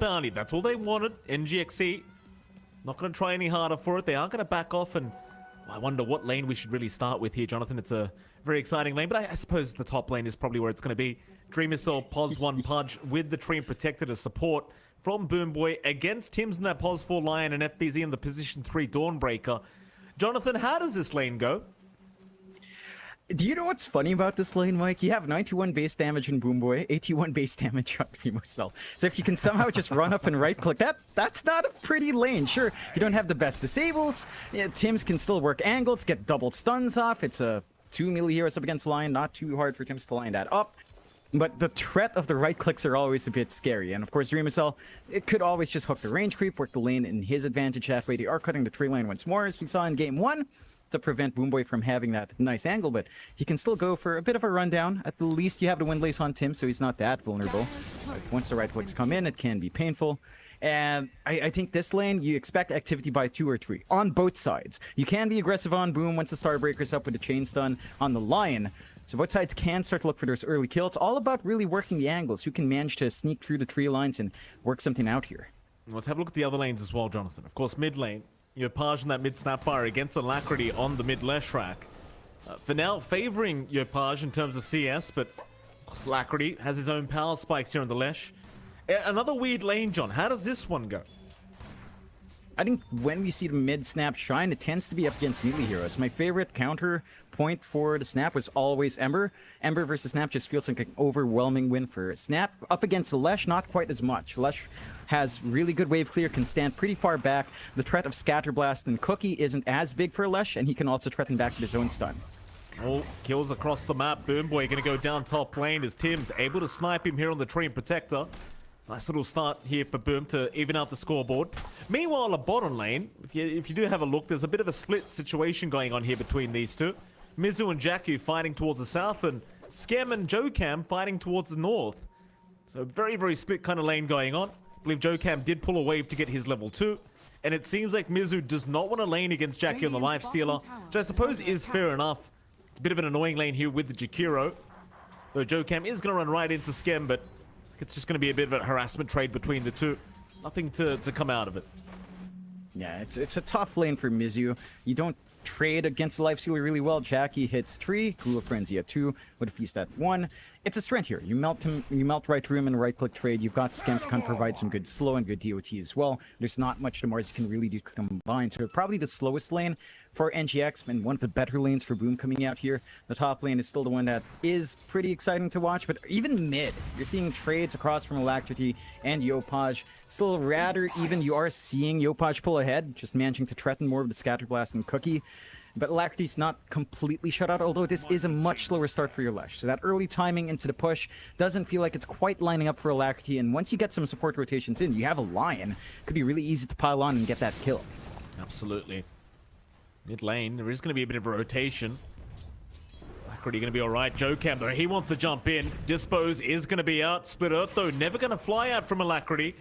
bounty. That's all they wanted. NGX.SEA not going to try any harder for it. They aren't going to back off, and I wonder what lane we should really start with here, Jonathan. It's a very exciting lane, but I suppose the top lane is probably where it's going to be. Dream Missile, Pos 1 Pudge with the Tree Protector to support from Boomboy against Tim's in that Pos 4 Lion and FBZ in the position 3 Dawnbreaker. Jonathan, how does this lane go? Do you know what's funny about this lane, Mike? You have 91 base damage in Boomboy, 81 base damage on Primo Cell. So if you can somehow just run up and right-click, that's not a pretty lane. Sure, you don't have the best disables. Yeah, Tims can still work angles, get double stuns off. It's a 2 melee heroes up against Lion. Not too hard for Tims to line that up. But the threat of the right-clicks are always a bit scary. And of course, Dream Missile, it could always just hook the range creep, work the lane in his advantage halfway. They are cutting the tree line once more, as we saw in Game 1. To prevent Boomboy from having that nice angle, but he can still go for a bit of a rundown. At the least, you have the Windlace on Tim, so he's not that vulnerable. But once the right clicks come in, it can be painful. And I think this lane, you expect activity by 2 or 3 on both sides. You can be aggressive on Boom once the Starbreaker's up with the chain stun on the Lion. So both sides can start to look for those early kills. It's all about really working the angles. Who can manage to sneak through the tree lines and work something out here? Let's have a look at the other lanes as well, Jonathan. Of course, mid lane. Yopaj in that mid Snapfire against Alacrity on the mid Leshrac. For now, favoring Yopaj in terms of CS, but of course, Alacrity has his own power spikes here on the Lesh. Another weird lane, John. How does this one go? I think when we see the mid Snap shine, it tends to be up against melee heroes. My favorite counter point for the Snap was always Ember. Ember versus Snap just feels like an overwhelming win for Snap. Up against the Lesh, not quite as much. Lesh has really good wave clear, can stand pretty far back. The threat of Scatterblast and Cookie isn't as big for Lesh, and he can also threaten back with his own stun. Oh, kills across the map. Boomboy going to go down top lane as Tim's able to snipe him here on the Tree Protector. Nice little start here for Boom to even out the scoreboard. Meanwhile, on the bottom lane, if you do have a look, there's a bit of a split situation going on here between these two. Mizu and Jakku fighting towards the south, and Skem and Jocam fighting towards the north. So very, very split kind of lane going on. I believe Jocam did pull a wave to get his level 2. And it seems like Mizu does not want to lane against Jakku on the Lifestealer, which I suppose is fair enough. It's a bit of an annoying lane here with the Jakiro. Though Jocam is going to run right into Skem, but it's just going to be a bit of a harassment trade between the two. Nothing to come out of it. Yeah, it's a tough lane for Mizu. You don't trade against the Lifestealer really well. Jackie hits 3, Cruel Frenzy at 2, with a Feast at 1. It's a strength here. You melt him, you melt right through him in a right-click trade. You've got Skem to kind of provide some good slow and good DOT as well. There's not much more you can really do combined. So probably the slowest lane for NGX and one of the better lanes for Boom coming out here. The top lane is still the one that is pretty exciting to watch, but even mid, you're seeing trades across from Alacrity and Yopaj. Still rather even, you are seeing Yopaj pull ahead, just managing to threaten more with the Scatterblast and Cookie. But Alacrity's not completely shut out, although this is a much slower start for your Lesh. So that early timing into the push doesn't feel like it's quite lining up for Alacrity, and once you get some support rotations in, you have a Lion. Could be really easy to pile on and get that kill. Absolutely. Mid lane, there is going to be a bit of a rotation. Alacrity going to be alright. Jocam, though, he wants to jump in. Dispose is going to be out. Split Earth, though, never going to fly out from Alacrity.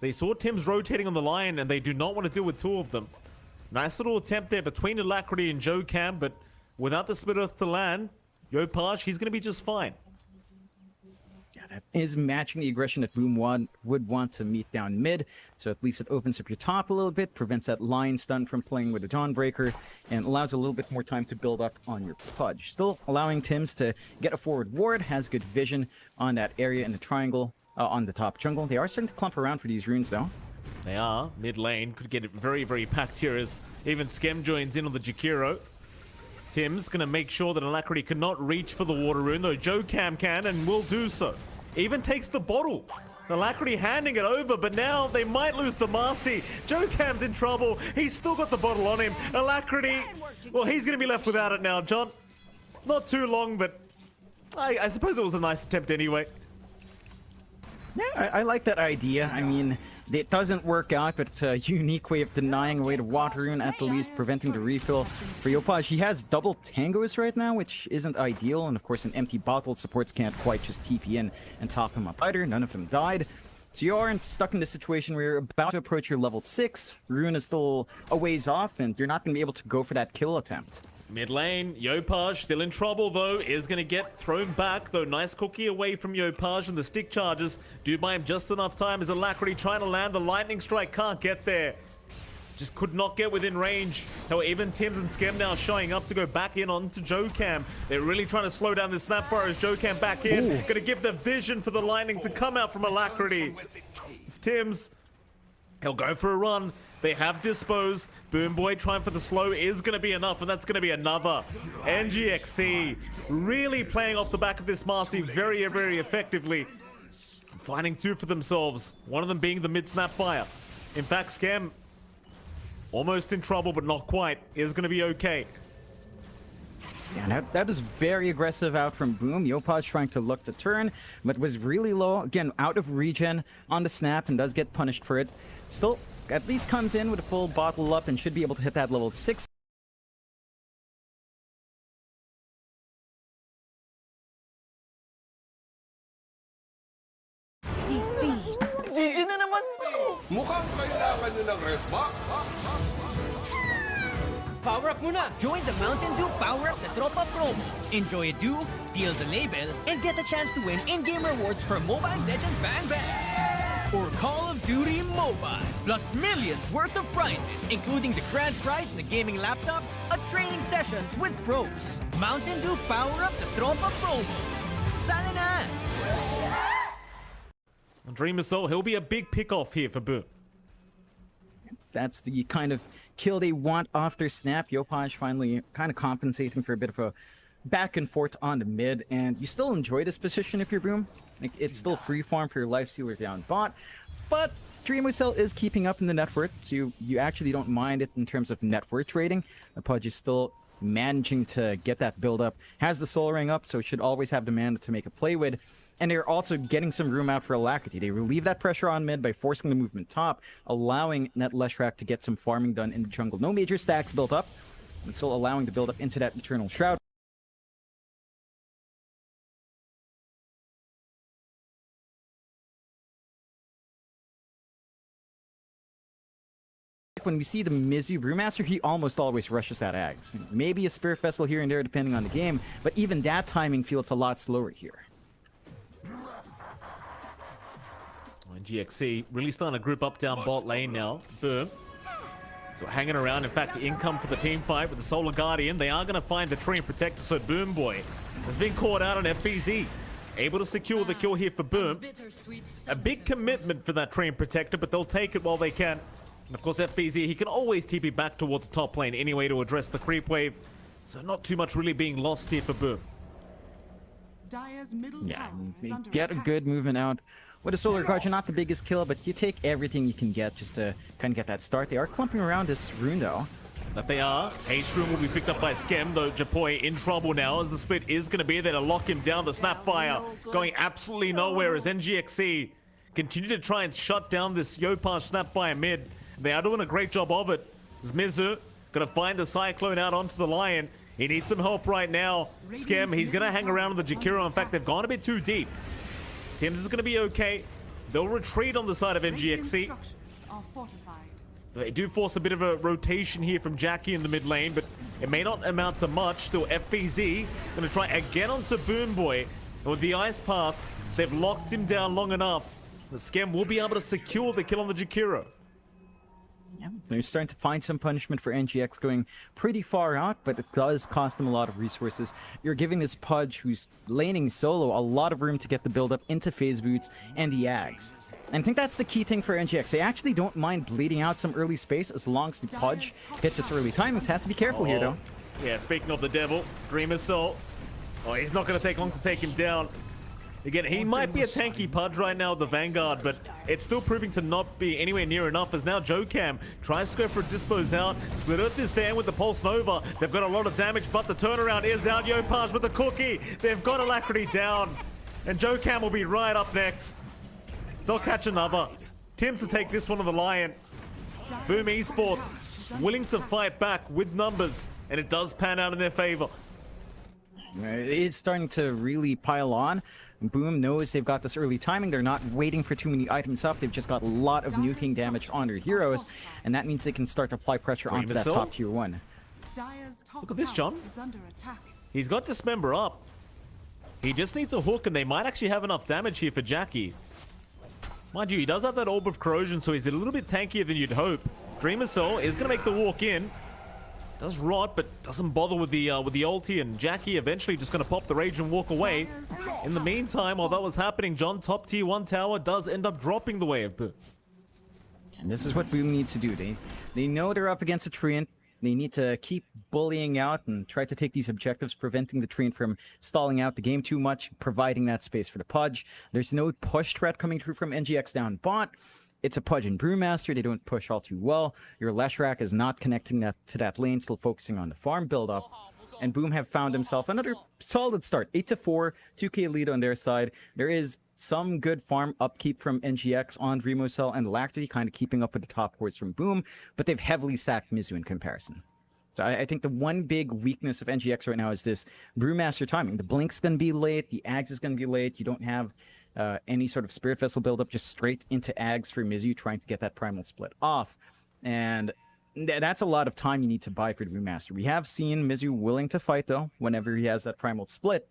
They saw Tim's rotating on the Lion, and they do not want to deal with 2 of them. Nice little attempt there between Alacrity and Jocam, but without the Split Earth to land, Yopaj, he's going to be just fine. Yeah, that is matching the aggression that Boom would want to meet down mid, so at least it opens up your top a little bit, prevents that Lion stun from playing with the Dawnbreaker, and allows a little bit more time to build up on your Pudge. Still allowing Tims to get a forward ward, has good vision on that area in the triangle on the top jungle. They are starting to clump around for these runes, though. They are. Mid lane could get it very, very packed here as even Skem joins in on the Jakiro. Tim's going to make sure that Alacrity cannot reach for the water rune, though Jocam can and will do so. Even takes the bottle. Alacrity handing it over, but now they might lose the Marcy. Jocam's in trouble. He's still got the bottle on him. Alacrity, well, he's going to be left without it now, John. Not too long, but I suppose it was a nice attempt anyway. Yeah, I like that idea. I mean, it doesn't work out, but it's a unique way of denying away the water rune, at the least preventing the refill for Yopaj. He has double tangos right now, which isn't ideal, and of course an empty bottle supports can't quite just TP in and top him up either. None of them died. So you aren't stuck in this situation where you're about to approach your level 6, rune is still a ways off, and you're not going to be able to go for that kill attempt. Mid lane, Yopaj still in trouble though, is going to get thrown back though. Nice cookie away from Yopaj, and the stick charges do buy him just enough time as Alacrity trying to land the lightning strike, can't get there. Just could not get within range. However, even Tims and Skem now showing up to go back in onto Jokam. They're really trying to slow down the Snapfire as Jokam back in. Gonna give the vision for the lightning to come out from Alacrity. It's Tims. He'll go for a run. They have disposed. Boomboy trying for the slow is going to be enough, and that's going to be another. NGX.SEA really playing off the back of this Marcy very, very effectively. Finding two for themselves. One of them being the mid Snapfire. In fact, Skem almost in trouble, but not quite. Is going to be okay. Yeah, that was very aggressive out from Boom. Yopaj trying to look to turn, but was really low. Again, out of regen on the snap and does get punished for it. Still, at least comes in with a full bottle up and should be able to hit that level 6. Defeat. GG na naman po to. Mukhang kailangan nyo ng rest ba? Power up muna. Join the Mountain Dew Power Up the Tropa promo. Enjoy a dew, deal the label, and get the chance to win in-game rewards for Mobile Legends Bang Bang or Call of Duty Mobile, plus millions worth of prizes, including the grand prize in the gaming laptops, at training sessions with pros. Mountain Dew Power Up the Tropa promo. Sana na! Dreamer Soul, he'll be a big pick-off here for Boom. That's the kind of kill they want off their snap. Yopaj finally kind of compensating for a bit of a back and forth on the mid, and you still enjoy this position if you're Boom. Like, it's still free farm for your life stealer down bot, but Dreamer Cell is keeping up in the net worth, so you actually don't mind it in terms of net worth trading. The Pudge is still managing to get that build up, has the soul ring up, so it should always have demand to make a play with. And they're also getting some room out for Alacrity. They relieve that pressure on mid by forcing the movement top, allowing Net Leshrak to get some farming done in the jungle. No major stacks built up, but still allowing the build up into that Eternal Shroud. When we see the Mizu Brewmaster, he almost always rushes at Ags. Maybe a Spirit Vessel here and there depending on the game, but even that timing feels a lot slower here. NGX.SEA really starting to group up down bot lane now. Boom. So hanging around. In fact, income for the team fight with the Solar Guardian. They are going to find the Tree and Protector, so Boom Boy has been caught out on FBZ. Able to secure the kill here for Boom. A big commitment for that Tree and Protector, but they'll take it while they can. And of course, FBZ, he can always TP back towards the top lane anyway to address the creep wave. So not too much really being lost here for Boom. Yeah, they get a good movement out with a Solar Guardian. Not the biggest kill, but you take everything you can get just to kind of get that start. They are clumping around this rune though. That they are. Haste Rune will be picked up by Skem, though Japoi in trouble now as the split is going to be there to lock him down. The Snapfire going absolutely nowhere as NGX.SEA continue to try and shut down this Yopaj Snapfire mid. They are doing a great job of it. As Mizu going to find the Cyclone out onto the Lion. He needs some help right now. Skem, he's going to hang around with the Jakiro. In fact, they've gone a bit too deep. Tims is going to be okay. They'll retreat on the side of NGX.SEA. They do force a bit of a rotation here from Jackie in the mid lane, but it may not amount to much. Still, FBZ going to try again onto Boom Boy. And with the Ice Path, they've locked him down long enough. The Skem will be able to secure the kill on the Jakiro. Yeah, they're starting to find some punishment for NGX going pretty far out, but it does cost them a lot of resources. You're giving this Pudge, who's laning solo, a lot of room to get the build-up into phase boots and the Ags. And I think that's the key thing for NGX. They actually don't mind bleeding out some early space as long as the Pudge hits its early timings. Has to be careful here, though. Yeah, speaking of the devil, Dreamer Soul. Oh, he's not going to take long to take him down. Again, he might be a tanky Pudge right now with the Vanguard, but it's still proving to not be anywhere near enough as now Jokam tries to go for a dispose out. Split Earth is there with the Pulse Nova. They've got a lot of damage, but the turnaround is out. Yopaj with the cookie. They've got Alacrity down. And Jokam will be right up next. They'll catch another. Tims to take this one on the Lion. Boom Esports willing to fight back with numbers, and it does pan out in their favor. It is starting to really pile on. Boom knows they've got this early timing. They're not waiting for too many items up. They've just got a lot of nuking damage on their heroes, and that means they can start to apply pressure onto that top tier 1. Look at this, John. He's got Dismember up. He just needs a hook, and they might actually have enough damage here for Jackie. Mind you, he does have that Orb of Corrosion, so he's a little bit tankier than you'd hope. Dreamer Cell is going to make the walk in. Does rot, but doesn't bother with the ulti, and Jackie eventually just going to pop the rage and walk away. In the meantime, while that was happening, John, top tier 1 tower does end up dropping the wave. And this is what Boom needs to do. They know they're up against a Treant. They need to keep bullying out and try to take these objectives, preventing the Treant from stalling out the game too much, providing that space for the Pudge. There's no push threat coming through from NGX down bot. It's a Pudge and Brewmaster. They don't push all too well. Your Leshrac is not connecting to that lane, still focusing on the farm build-up. And Boom have found himself another solid start. 8-4, 2k lead on their side. There is some good farm upkeep from NGX on Remocell and Lactity, kind of keeping up with the top cores from Boom, but they've heavily sacked Mizu in comparison. So I think the one big weakness of NGX right now is this Brewmaster timing. The Blink's going to be late, the Ags is going to be late, you don't have any sort of Spirit Vessel build-up, just straight into Ags for Mizu, trying to get that Primal split off. And that's a lot of time you need to buy for the Brewmaster. We have seen Mizu willing to fight, though, whenever he has that Primal split.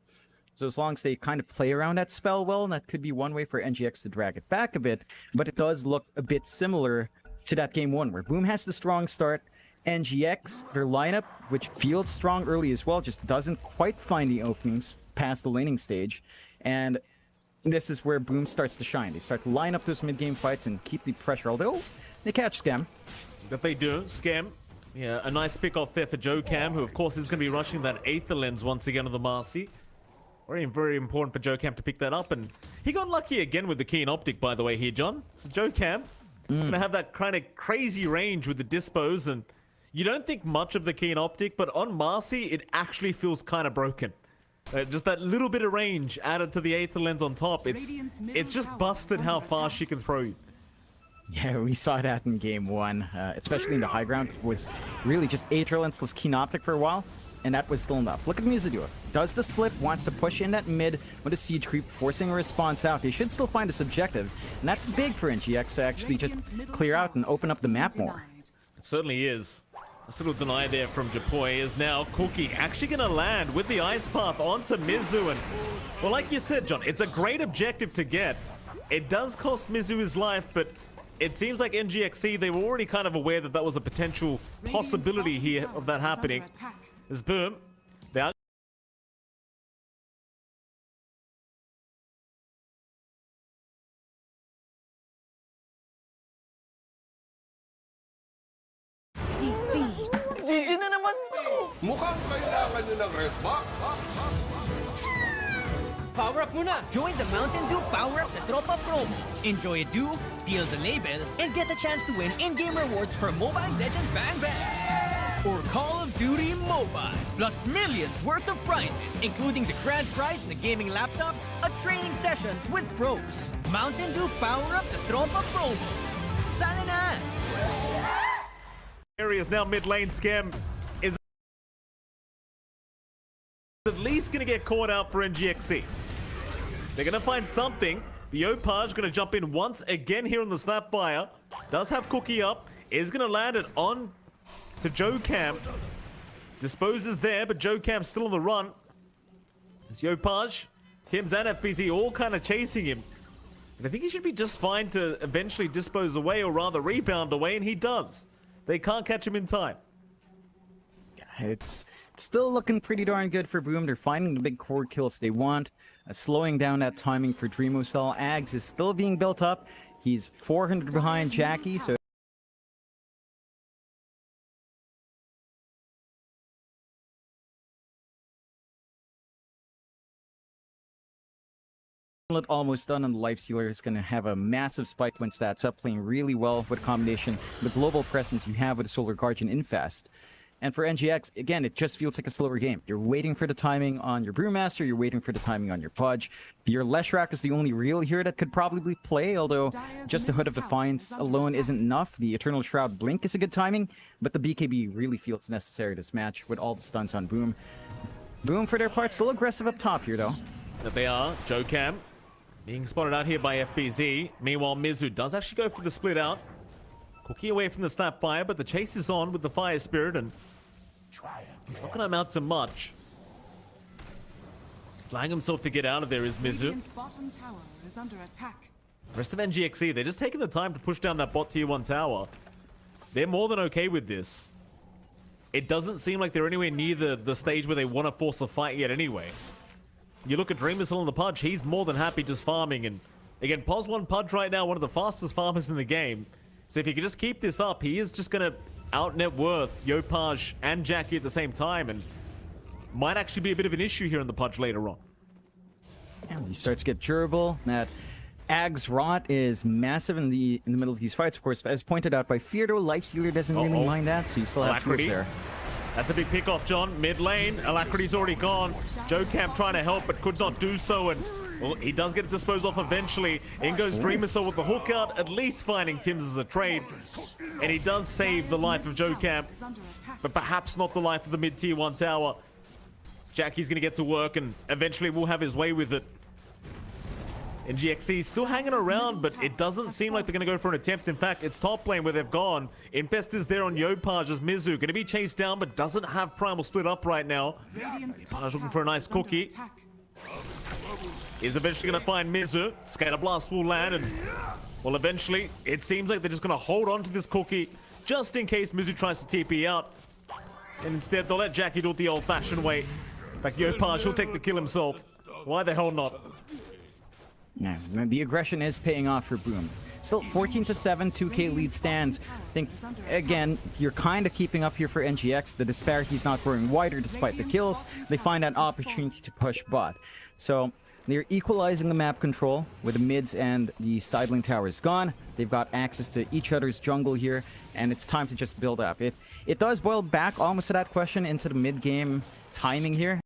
So as long as they kind of play around that spell well, that could be one way for NGX to drag it back a bit. But it does look a bit similar to that game 1, where Boom has the strong start. NGX, their lineup, which feels strong early as well, just doesn't quite find the openings past the laning stage. And this is where Boom starts to shine. They start to line up those mid-game fights and keep the pressure, although they catch Scam. That they do. Scam. Yeah, a nice pick off there for Joe Cam, who of course is going to be rushing that Aether Lens once again on the Marcy. Very important for Joe Cam to pick that up, and he got lucky again with the Keen Optic, by the way, here, John. So Joe Cam gonna have that kind of crazy range with the dispos, and you don't think much of the Keen Optic, but on Marcy, it actually feels kind of broken. Just that little bit of range added to the Aether Lens on top. It's just busted how fast she can throw you. Yeah, we saw that in game 1, especially in the high ground. It was really just Aether Lens plus Keen Optic for a while. And that was still enough. Look at Mizu do it. Does the split, wants to push in that mid with a siege creep, forcing a response out. They should still find a subjective, and that's big for NGX to actually just clear out and open up the map more. It certainly is. A little deny there from Japoy is now Cookie actually going to land with the Ice Path onto Mizu. And, well, like you said, John, it's a great objective to get. It does cost Mizu his life, but it seems like NGX.SEA, they were already kind of aware that that was a potential possibility here of that happening. Is Boom. They are Defeat. GG na naman po. Mukhang kailangan nyo ng rest back. Power up muna. Join the Mountain Dew Power Up the Tropa promo. Enjoy a dew, deal the label, and get the chance to win in-game rewards for Mobile Legends Bang Bang. Or Call of Duty Mobile, plus millions worth of prizes, including the grand prize, the gaming laptops, and training sessions with pros. Mountain Dew Power Up the Tropa promo. Sana na! areas now mid lane. Scam is at least going to get caught out for NGX.SEA. They're going to find something. Biopage going to jump in once again here on the Snapfire. Does have Cookie up. Is going to land it on to Joe Cam. Disposes there, but Joe Cam's still on the run. It's Yopaj, Tim's and FPZ all kind of chasing him. And I think he should be just fine to eventually dispose away, or rather rebound away, and he does. They can't catch him in time. It's still looking pretty darn good for Boom. They're finding the big core kills they want, slowing down that timing for Dreamocell. Ags is still being built up. He's 400 behind Jackie, so almost done, and the Lifestealer is going to have a massive spike when stats up, playing really well with a combination, the global presence you have with the Solar Guardian Infest. And for NGX, again, it just feels like a slower game. You're waiting for the timing on your Brewmaster, you're waiting for the timing on your Pudge. Your Leshrac is the only real hero that could probably play, although just the Hood of Defiance alone isn't enough. The Eternal Shroud Blink is a good timing, but the BKB really feels necessary this match with all the stunts on Boom. Boom, for their part, still aggressive up top here, though. That they are. Joe Cam being spotted out here by FBZ. Meanwhile, Mizu does actually go for the split out. Cookie away from the Snapfire, but the chase is on with the Fire Spirit, and He's not going to amount to much. Flying himself to get out of there is Mizu. Radiant's bottom tower is under attack. Rest of NGX.SEA, they're just taking the time to push down that bot tier 1 tower. They're more than okay with this. It doesn't seem like they're anywhere near the stage where they want to force a fight yet anyway. You look at Dreamercell on the Pudge, he's more than happy just farming. And again, Pos1 Pudge right now, one of the fastest farmers in the game. So if he can just keep this up, he is just going to out net worth Yopaj and Jackie at the same time. And might actually be a bit of an issue here in the Pudge later on. And he starts to get durable. That Ag's Rot is massive in the middle of these fights, of course. As pointed out by Feardo, Lifestealer doesn't really mind that, so you still have tools there. That's a big pick off, John. Mid lane, Alacrity's already gone. JoeCamp trying to help, but could not do so. And well, he does get it disposed off eventually. In goes Dreamercell with the hook out, at least finding Tim's as a trade. And he does save the life of JoeCamp, but perhaps not the life of the mid tier 1 tower. Jackie's going to get to work and eventually will have his way with it. NGX.SEA still hanging around, but it doesn't seem like they're going to go for an attempt. In fact, it's top lane where they've gone. Infest is there on Yopaj as Mizu. Going to be chased down, but doesn't have Primal split up right now. Yopaj looking for a nice cookie. Is eventually going to find Mizu. Scatter Blast will land, and well, eventually, it seems like they're just going to hold on to this cookie just in case Mizu tries to TP out. And instead, they'll let Jackie do it the old-fashioned way. In fact, Yopaj will take the kill himself. Why the hell not? Yeah, the aggression is paying off for Boom. Still 14-7, 2K lead stands. I think, again, you're kind of keeping up here for NGX. The disparity's not growing wider despite the kills. They find an opportunity to push bot. So they're equalizing the map control with the mids and the side lane towers gone. They've got access to each other's jungle here, and it's time to just build up. It does boil back almost to that question into the mid-game timing here.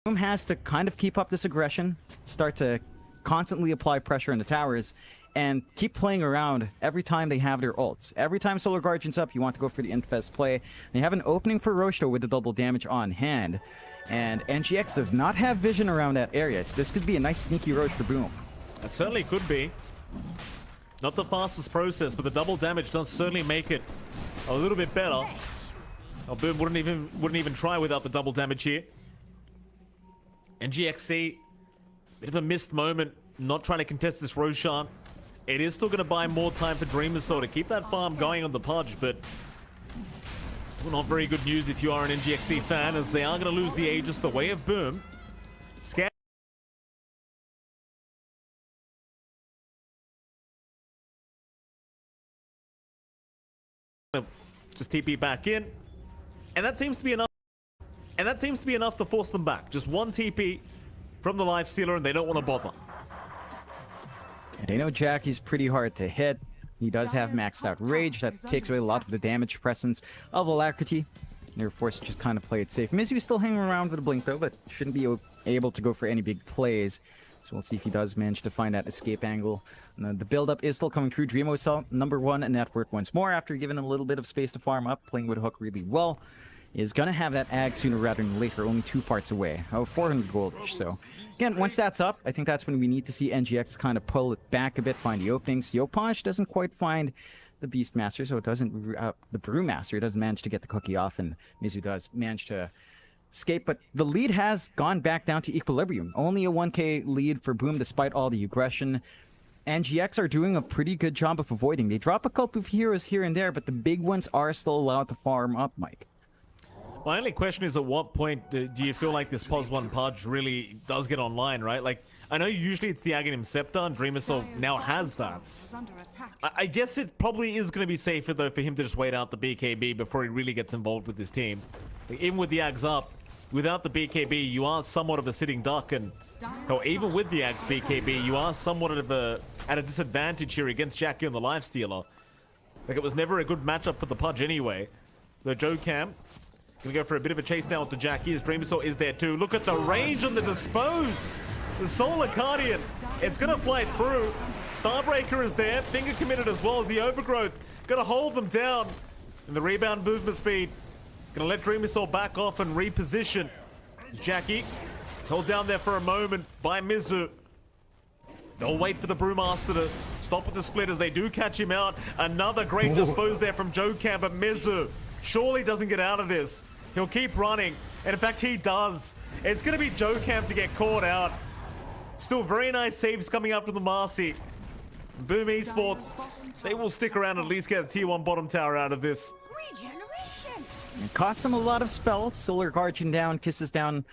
Boom has to kind of keep up this aggression, start to constantly apply pressure in the towers, and keep playing around every time they have their ults. Every time Solar Guardian's up, you want to go for the Infest play. They have an opening for Roche though with the double damage on hand. And NGX does not have vision around that area, so this could be a nice sneaky Roche for Boom. It certainly could be. Not the fastest process, but the double damage does certainly make it a little bit better. Oh, Boom wouldn't even try without the double damage here. NGX.SEA, bit of a missed moment, not trying to contest this Roshan. It is still going to buy more time for Dreamercell to keep that farm going on the Pudge, but still not very good news if you are an NGX.SEA fan, as they are going to lose the Aegis the way of Boom. Scan. Just TP back in, and that seems to be enough. And that seems to be enough to force them back. Just one TP from the Lifestealer, and they don't want to bother. And they know Jackie's pretty hard to hit. He does have maxed out Rage. That takes away a lot of the damage presence of Alacrity. They're forced to just kind of play it safe. Mizu's still hanging around with a Blink though, but shouldn't be able to go for any big plays. So we'll see if he does manage to find that escape angle. And the build-up is still coming through. Dreamercell, #1 in net worth once more after giving him a little bit of space to farm up, playing with Hook really well. Is gonna have that Ag sooner rather than later, only 2 parts away. 400 goldish. So again, once that's up, I think that's when we need to see NGX kind of pull it back a bit, find the openings. Yopaj doesn't quite find the Beastmaster, so it doesn't. The Brewmaster doesn't manage to get the cookie off, and Mizu does manage to escape. But the lead has gone back down to equilibrium. Only a 1K lead for Boom, despite all the aggression. NGX are doing a pretty good job of avoiding. They drop a couple of heroes here and there, but the big ones are still allowed to farm up, Mike. My only question is, at what point do you feel like this Pos1 Pudge really does get online, right? Like, I know usually it's the Aghanim Scepter, and Dreamercell now has that. I guess it probably is going to be safer, though, for him to just wait out the BKB before he really gets involved with his team. Like, even with the Ags up, without the BKB, you are somewhat of a sitting duck, and even with the Ags BKB, you are somewhat of at a disadvantage here against Jackie and the Lifestealer. Like, it was never a good matchup for the Pudge anyway. The JoeCamp gonna go for a bit of a chase now with the Jackie, as Dreamercell is there too. Look at the range on the Dispose! The Solar Guardian, it's gonna fly through. Starbreaker is there, finger committed as well as the Overgrowth. Gonna hold them down. And the rebound movement speed, gonna let Dreamercell back off and reposition. Jackie is held down there for a moment by Mizu. They'll wait for the Brewmaster to stop with the split as they do catch him out. Another great dispose there from Joe-Cam, but Mizu surely doesn't get out of this. He'll keep running, and in fact he does. It's going to be Joe-Cam to get caught out. Still very nice saves coming up from the Marcy. Boom Esports, they will stick around and at least get a tier 1 bottom tower out of this. Regeneration. It costs them a lot of spells. Solar Guardian down, Kisses down.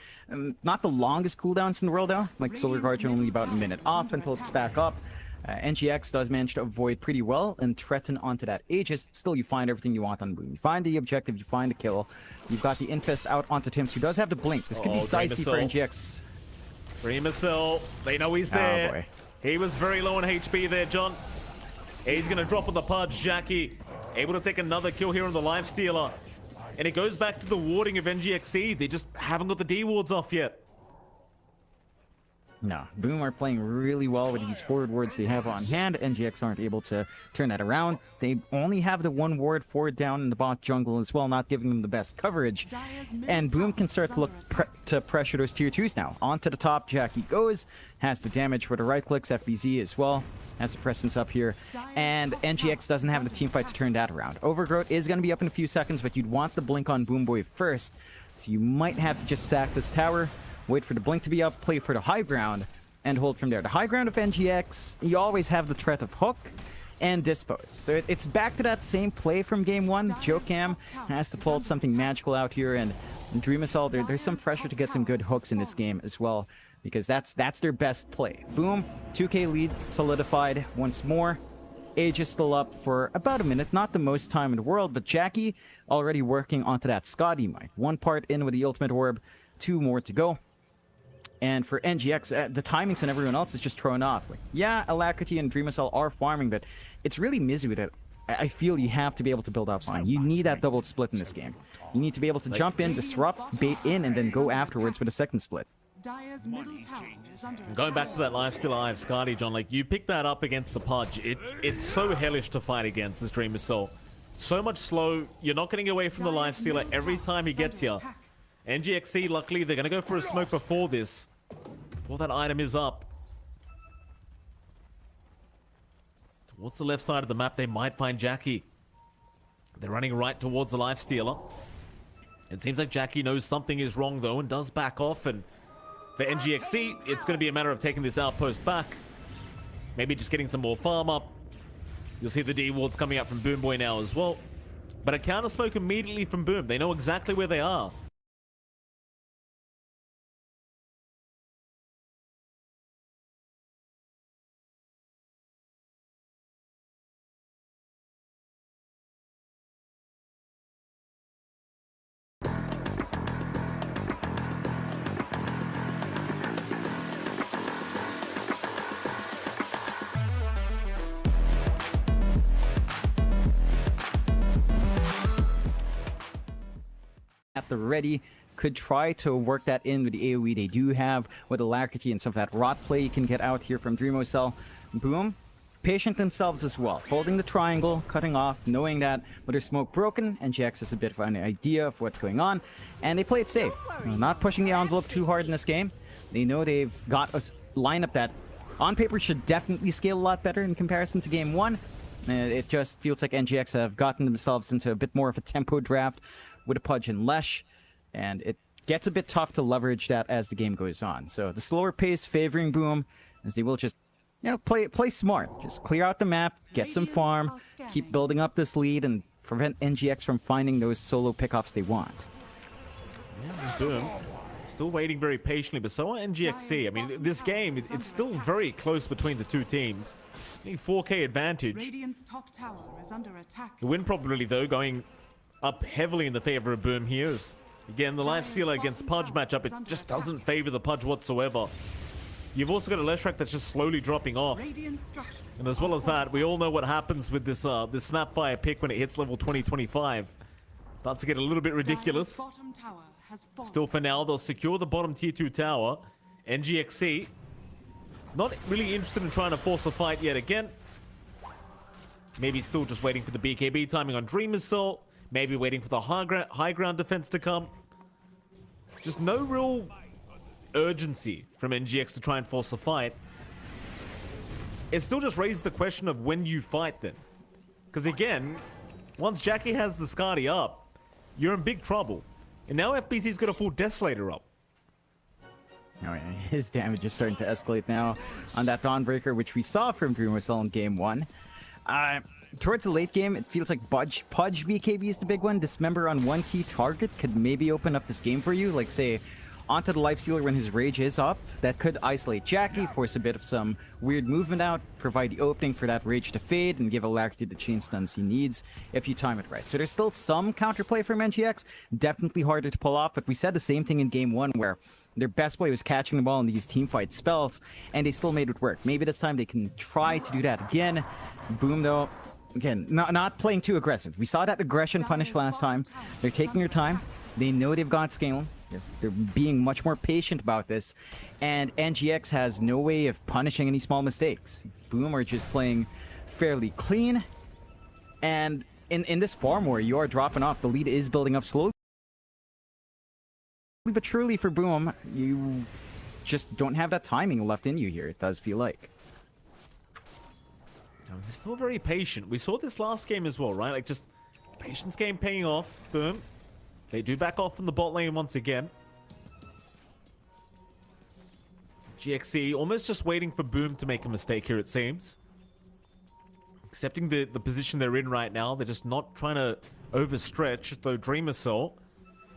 Not the longest cooldowns in the world though. Like Solar Guardian only about a minute off until it's back up. NGX does manage to avoid pretty well and threaten onto that Aegis. Still, you find everything you want on Boom. You find the objective, you find the kill. You've got the Infest out onto Tims, who does have the Blink. This could be dicey for NGX. Remacell, they know he's there. Boy. He was very low on HP there, John. He's going to drop on the Pudge. Jackie able to take another kill here on the Lifestealer. And it goes back to the warding of NGX.SEA. They just haven't got the D wards off yet. No, Boom are playing really well with these forward wards they have on hand. NGX aren't able to turn that around. They only have the one ward forward down in the bot jungle as well, not giving them the best coverage. And Boom can start to look to pressure those tier 2s now. Onto the top, Jackie goes, has the damage for the right clicks, FBZ as well, has the presence up here. And NGX doesn't have the team fight to turn that around. Overgrowth is going to be up in a few seconds, but you'd want the blink on Boom Boy first. So you might have to just sack this tower. Wait for the blink to be up, play for the high ground, and hold from there. The high ground of NGX, you always have the threat of hook and dispose. So it's back to that same play from game 1. Joe-Cam has to pull something magical out here, and Dreamacell, there's some pressure to get some good hooks in this game as well, because that's their best play. Boom, 2k lead solidified once more. Aegis still up for about a minute, not the most time in the world, but Jackie already working onto that Scotty Mite. 1 part in with the ultimate orb, 2 more to go. And for NGX, the timings and everyone else is just thrown off. Like, yeah, Alacrity and Dreamacell are farming, but it's really Mizu that I feel you have to be able to build up on. You need that double split in this game. You need to be able to jump in, disrupt, bait in, and then go afterwards with a second split. Going back to that lifesteal eye of Scotty, John, like you pick that up against the Pudge. It's so hellish to fight against this Dreamacell. So much slow. You're not getting away from the lifestealer every time he gets here. NGX.SEA, luckily, they're going to go for a smoke before this. Before that item is up. Towards the left side of the map, they might find Jackie. They're running right towards the Lifestealer. It seems like Jackie knows something is wrong, though, and does back off. And for NGX.SEA, it's going to be a matter of taking this outpost back. Maybe just getting some more farm up. You'll see the D-wards coming out from Boom Boy now as well. But a counter smoke immediately from Boom. They know exactly where they are. At the ready, could try to work that in with the AoE they do have with Alacrity and some of that rot play you can get out here from Dreamacell. Boom, patient themselves as well, holding the triangle, cutting off, knowing that with their smoke broken, NGX has a bit of an idea of what's going on, and they play it safe. Not pushing the envelope too hard in this game. They know they've got a lineup that on paper should definitely scale a lot better in comparison to game 1. It just feels like NGX have gotten themselves into a bit more of a tempo draft with a Pudge and Lesh, and it gets a bit tough to leverage that as the game goes on. So the slower pace favoring Boom, as they will just, you know, play smart. Just clear out the map, get some farm, keep building up this lead, and prevent NGX from finding those solo pickoffs they want. Yeah, Boom still waiting very patiently, but so are NGX.SEA. I mean, this game, it's still very close between the two teams. Only 4k advantage. The win probability, though, going up heavily in the favor of Boom here. Is, again, the Lifestealer against Pudge matchup, it just doesn't favor the Pudge whatsoever. You've also got a Leshrac that's just slowly dropping off. And as well as that, we all know what happens with this this Snapfire pick when it hits level 20-25. Starts to get a little bit ridiculous. Still, for now, they'll secure the bottom tier 2 tower. NGX.SEA not really interested in trying to force a fight yet again. Maybe still just waiting for the BKB timing on Dreamacell. Maybe waiting for the high ground defense to come. Just no real urgency from NGX to try and force a fight. it still just raises the question of when you fight then. Because again, once Jackie has the Skadi up, you're in big trouble. And now FBC's got a full Desolator up. Oh, yeah. His damage is starting to escalate now on that Dawnbreaker, which we saw from Dreamercell in game 1. Towards the late game, it feels like Pudge BKB is the big one. Dismember on one key target could maybe open up this game for you. Like, say, onto the Lifestealer when his rage is up. That could isolate Jackie, force a bit of some weird movement out, provide the opening for that rage to fade, and give Alacrity the chain stuns he needs if you time it right. So there's still some counterplay from NGX. Definitely harder to pull off, but we said the same thing in game 1 where their best play was catching the ball in these teamfight spells, and they still made it work. Maybe this time they can try to do that again. Boom, though. Again, not playing too aggressive. We saw that aggression punish last time. They're taking their time. They know they've got scale. They're being much more patient about this. And NGX has no way of punishing any small mistakes. Boom are just playing fairly clean. And in this farm war, you are dropping off. The lead is building up slowly. But truly for Boom, you just don't have that timing left in you here, it does feel like. They're still very patient. We saw this last game as well, right? Like, just patience game paying off. Boom. They do back off from the bot lane once again. GXE almost just waiting for Boom to make a mistake here, it seems. Accepting the position they're in right now. They're just not trying to overstretch, though Dreamercell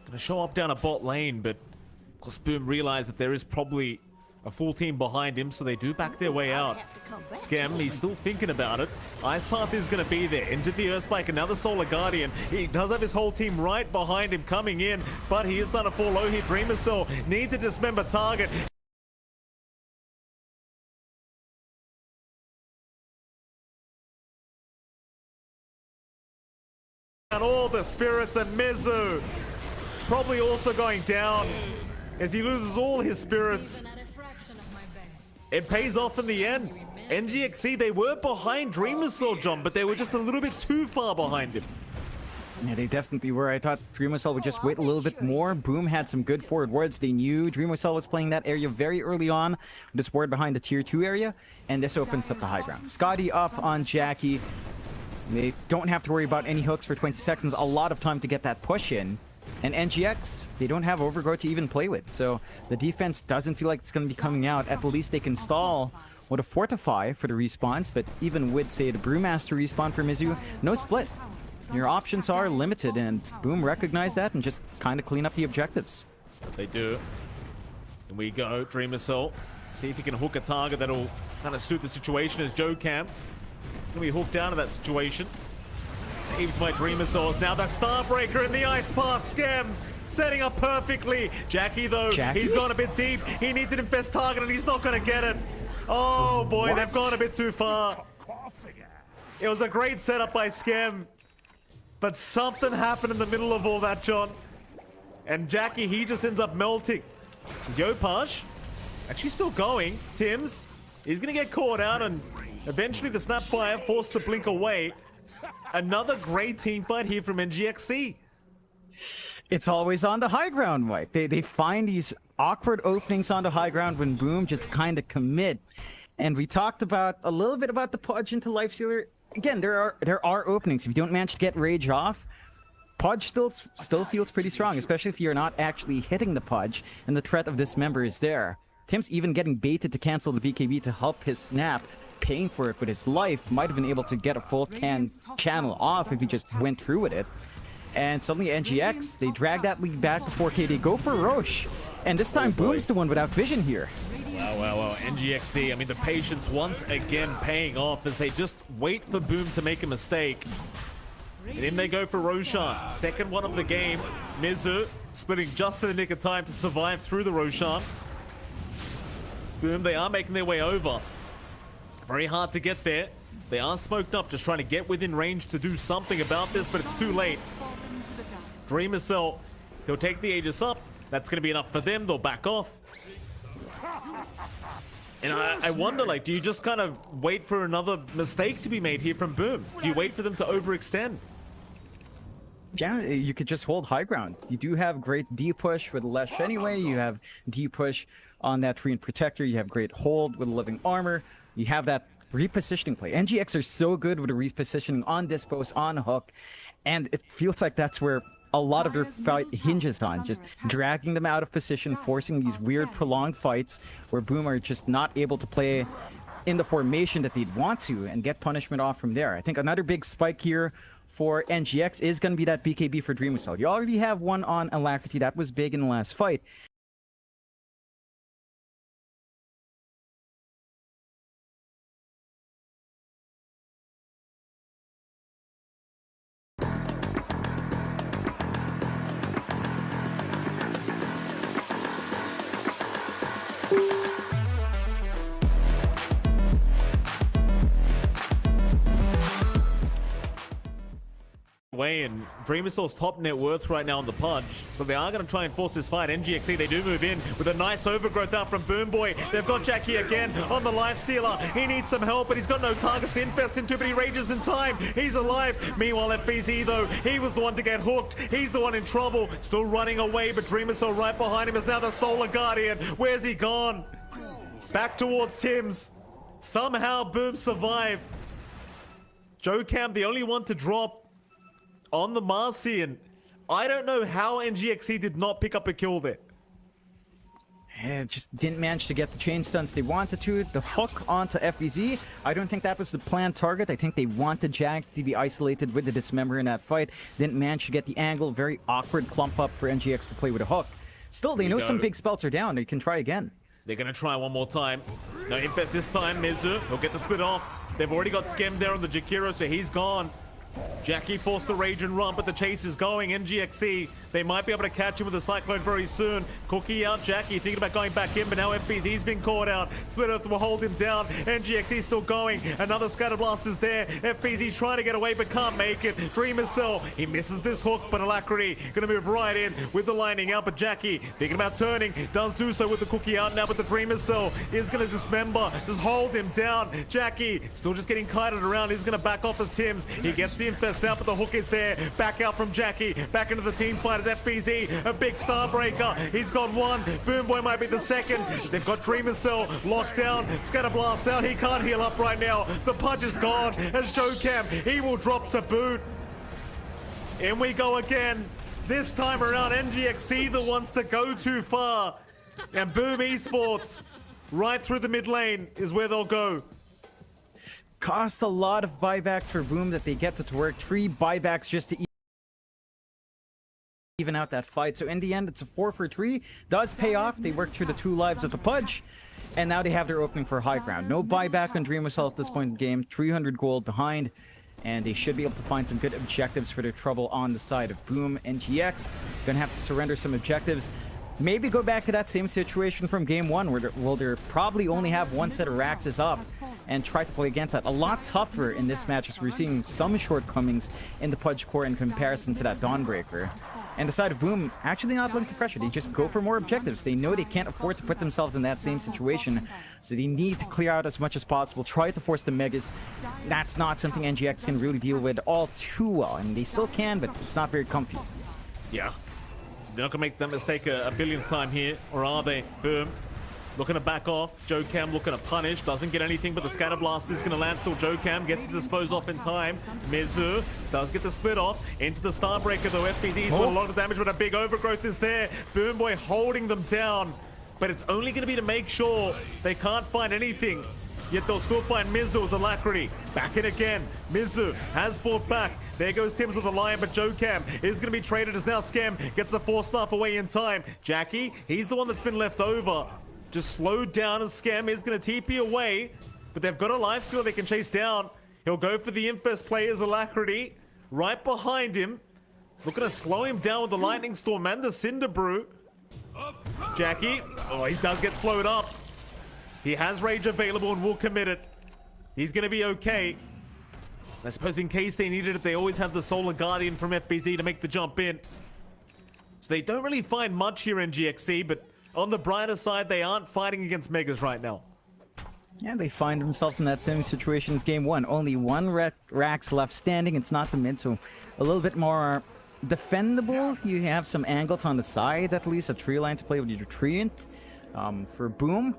gonna show up down a bot lane, but of course Boom realized that there is probably a full team behind him, so they do back their way out. Scam, he's still thinking about it. Ice Path is going to be there. Into the Earthspike, another Solar Guardian. He does have his whole team right behind him coming in, but he is going to fall low here. Dreamercell needs to dismember target. And all the spirits, and Mizu probably also going down as he loses all his spirits. It pays off in the end. NGX.SEA, they were behind Dreamercell, John, but they were just a little bit too far behind him. Yeah, they definitely were. I thought Dreamercell would just wait a little bit more. Boom had some good forward wards. They knew Dreamercell was playing that area very early on, with this ward behind the tier 2 area, and this opens up the high ground. Skadi up on Jackie. They don't have to worry about any hooks for 20 seconds. A lot of time to get that push in. And NGX, they don't have Overgrowth to even play with. So the defense doesn't feel like it's going to be coming out. At the least they can stall with a Fortify for the respawns. But even with, say, the Brewmaster respawn for Mizu, no split. Your options are limited, and Boom recognized that and just kind of clean up the objectives. They do. And we go, Dreamercell. See if he can hook a target that'll kind of suit the situation as Joe can. He's going to be hooked down to that situation. Saved by Dreamercell. Now that Starbreaker in the Ice Path. Scam setting up perfectly. Jackie, though, he's gone a bit deep. He needs an infest target, and he's not going to get it. Oh, boy, they've gone a bit too far. It was a great setup by Scam, but something happened in the middle of all that, John. And Jackie, he just ends up melting. Is Yopaj actually still going? Tims, he's going to get caught out, and eventually the Snapfire forced to blink away. Another great team fight here from NGX.SEA. It's always on the high ground, Mike. They find these awkward openings on the high ground when Boom just kind of commit. And we talked about a little bit about the Pudge into Lifestealer. Again, there are openings. If you don't manage to get Rage off, Pudge still feels pretty strong, especially if you're not actually hitting the Pudge and the threat of Dismember is there. Tim's even getting baited to cancel the BKB to help his snap, paying for it with his life. Might have been able to get a full channel off if he just went through with it. And suddenly NGX, they drag that lead back to 4K. They go for Roche. And this time Boom's the one without vision here. Wow. NGX.SEA, I mean, the patience once again paying off as they just wait for Boom to make a mistake. And then they go for Roshan. Second one of the game. Mizu splitting just in the nick of time to survive through the Roshan. Boom, they are making their way over. Very hard to get there. They are smoked up, just trying to get within range to do something about this, but it's too late. Dreamercell, he'll take the Aegis up. That's going to be enough for them. They'll back off. And I wonder, like, do you just kind of wait for another mistake to be made here from Boom? Do you wait for them to overextend? Yeah, you could just hold high ground. You do have great D-push with Lesh anyway. You have D-push on that Treant Protector. You have great hold with Living Armor. You have that repositioning play. NGX are so good with the repositioning on dispos, on hook, and it feels like that's where a lot of their fight hinges on, just dragging them out of position, forcing these weird prolonged fights where Boom are just not able to play in the formation that they'd want to and get punishment off from there. I think another big spike here for NGX is going to be that BKB for Dream Cell. You already have one on Alacrity. That was big in the last fight. And Dreamercell's top net worth right now on the punch, so they are going to try and force this fight. NGX.SEA, they do move in with a nice overgrowth out from Boom Boy. They've got Jackie again on the life stealer. He needs some help, but he's got no targets to infest into, but he rages in time. He's alive. Meanwhile, FBZ, though, he was the one to get hooked. He's the one in trouble, still running away, but Dreamercell right behind him is now the Solar Guardian. Where's he gone? Back towards Tim's. Somehow Boom survived. JoeCam, the only one to drop on the Marcian. I don't know how NGX.SEA did not pick up a kill there. And just didn't manage to get the chain stunts they wanted to. The hook onto FBZ, I don't think that was the planned target. I think they wanted Jack to be isolated with the dismember in that fight. Didn't manage to get the angle. Very awkward clump up for NGX to play with a hook. Still, they know some big spells are down. They can try again. They're going to try one more time. No infest this time. Mizu, he'll get the split off. They've already got Skem there on the Jakiro, so he's gone. Jackie forced the rage and run, but the chase is going. NGX.SEA, they might be able to catch him with a Cyclone very soon. Cookie out, Jackie thinking about going back in, but now FBZ's been caught out. Split Earth will hold him down. NGX.SEA still going. Another Scatter Blast is there. FBZ trying to get away, but can't make it. Dreamercell, he misses this hook, but Alacrity gonna move right in with the lining out, but Jackie thinking about turning, does do so with the Cookie out now, but the Dreamercell is gonna dismember, just hold him down. Jackie still just getting kited around. He's gonna back off as Tim's. He gets the infest out, but the hook is there. Back out from Jackie. Back into the team fight as FBZ. A big Starbreaker. He's got one. Boom Boy might be the second. They've got Dreamercell locked down. Scatter Blast out. He can't heal up right now. The punch is gone. As JoeCam, he will drop to boot. In we go again. This time around, NGX.SEA the ones to go too far. And Boom Esports, right through the mid lane is where they'll go. Cost a lot of buybacks for Boom that they get to work. 3 buybacks just to even out that fight. So in the end, it's a 4 for 3. Does pay off. They worked through the 2 lives of the Pudge. And now they have their opening for high ground. No buyback on Dreamercell at this point in the game. 300 gold behind. And they should be able to find some good objectives for their trouble on the side of Boom. NGX gonna have to surrender some objectives. Maybe go back to that same situation from game 1 where they'll probably only have 1 set of Raxes up and try to play against that. A lot tougher in this match as we're seeing some shortcomings in the Pudge core in comparison to that Dawnbreaker. And the side of Boom actually not looking to pressure. They just go for more objectives. They know they can't afford to put themselves in that same situation, so they need to clear out as much as possible, try to force the Megas. That's not something NGX can really deal with all too well. I mean, they still can, but it's not very comfy. Yeah. They're not going to make that mistake a billionth time here, or are they? Boom. Looking to back off. JoeCam looking to punish. Doesn't get anything, but the Scatter Blast is going to land still. JoeCam gets to dispose off in time. Mizu does get the split off. Into the Starbreaker, though. FBZ doing a lot of damage, but a big overgrowth is there. Boom Boy holding them down. But it's only going to be to make sure they can't find anything. Yet they'll still find Mizu as Alacrity. Back in again. Mizu has brought back. There goes Tim's with the Lion, but JoeCam is going to be traded as now Skem gets the 4-staff away in time. Jackie, he's the one that's been left over. Just slowed down as Skem is going to TP away, but they've got a life steal they can chase down. He'll go for the Infest player's Alacrity. Right behind him. Looking to slow him down with the Lightning Storm and the Cinder Brew. Jackie, oh, he does get slowed up. He has Rage available and will commit it. He's going to be okay. I suppose in case they needed it, they always have the Solar Guardian from FBZ to make the jump in. So they don't really find much here in NGX.SEA, but on the brighter side, they aren't fighting against Megas right now. Yeah, they find themselves in that same situation as game 1. Only 1 Rax left standing. It's not the mid, so a little bit more defendable. You have some angles on the side, at least a tree line to play with your Treant. For Boom,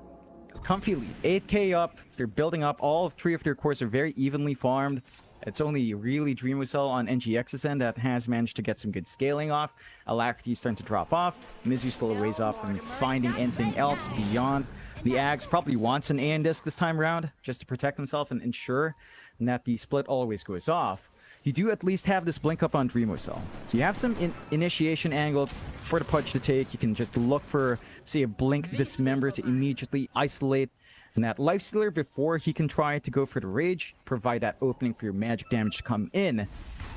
comfy lead. 8k up. They're building up. All three of their cores are very evenly farmed. It's only really Dreamocell on NGX's end that has managed to get some good scaling off. Alacrity's starting to drop off. Mizu's still a ways off from finding anything else beyond. The Ags probably wants an AN disc this time around just to protect himself and ensure that the split always goes off. You do at least have this blink up on Dreamocell. So you have some initiation angles for the Pudge to take. You can just look for, say, a blink dismember to immediately isolate and that lifestealer before he can try to go for the rage, provide that opening for your magic damage to come in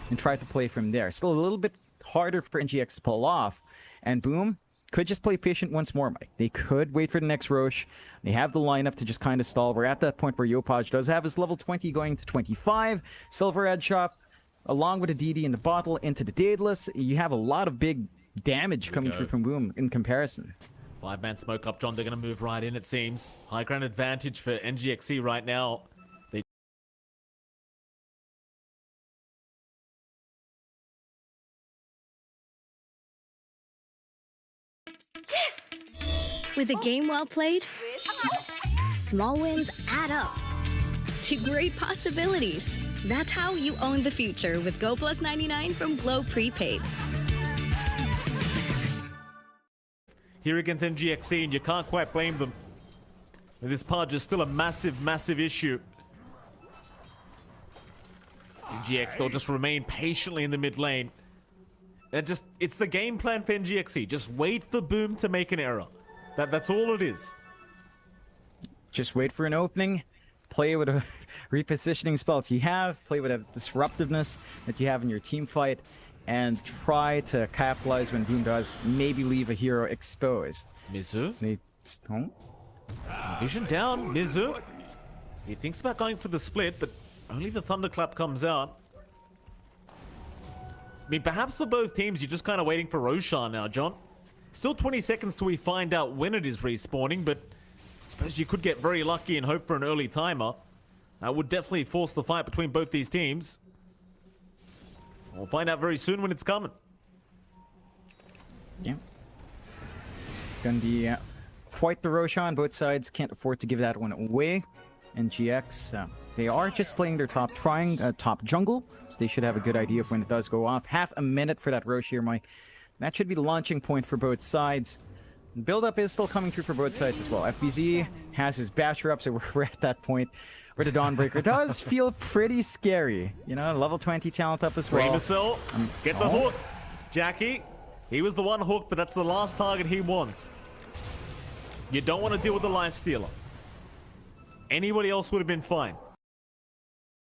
and try to play from there. Still a little bit harder for NGX to pull off. And boom, could just play patient once more, Mike. They could wait for the next Roche. They have the lineup to just kind of stall. We're at that point where Yopaj does have his level 20 going to 25. Silver Edge Shop, along with a DD in the bottle into the Daedalus. You have a lot of big damage coming through from Boom in comparison. 5-man smoke up, John. They're going to move right in, it seems. High ground advantage for NGX.SEA right now. They With a game well played, small wins add up to great possibilities. That's how you own the future with Go Plus 99 from Glow Prepaid. here against NGX.SEA, and you can't quite blame them. This Pudge is still a massive, massive issue. NGX, they'll just remain patiently in the mid lane. It's the game plan for NGX.SEA. Just wait for Boom to make an error. That's all it is. Just wait for an opening, play with a repositioning spells you have, play with a disruptiveness that you have in your team fight, and try to capitalize when Boom does maybe leave a hero exposed. Mizu? Oh? Vision down, Mizu. He thinks about going for the split, but only the Thunderclap comes out. I mean, perhaps for both teams, you're just kind of waiting for Roshan now, John. Still 20 seconds till we find out when it is respawning, but I suppose you could get very lucky and hope for an early timer. That would definitely force the fight between both these teams. We'll find out very soon when it's coming. Yeah. It's gonna be quite the Roshan. Both sides can't afford to give that one away. NGX, they are just playing their top, trying top jungle, so they should have a good idea of when it does go off. Half a minute for that Roche here, Mike. That should be the launching point for both sides. Build-up is still coming through for both sides as well. FBZ has his Basher up, so we're at that point where the Dawnbreaker does feel pretty scary. You know, level 20 talent up as well. Dreamocell gets a hook. Jackie, he was the one hook, but that's the last target he wants. You don't want to deal with the Lifestealer. Anybody else would have been fine.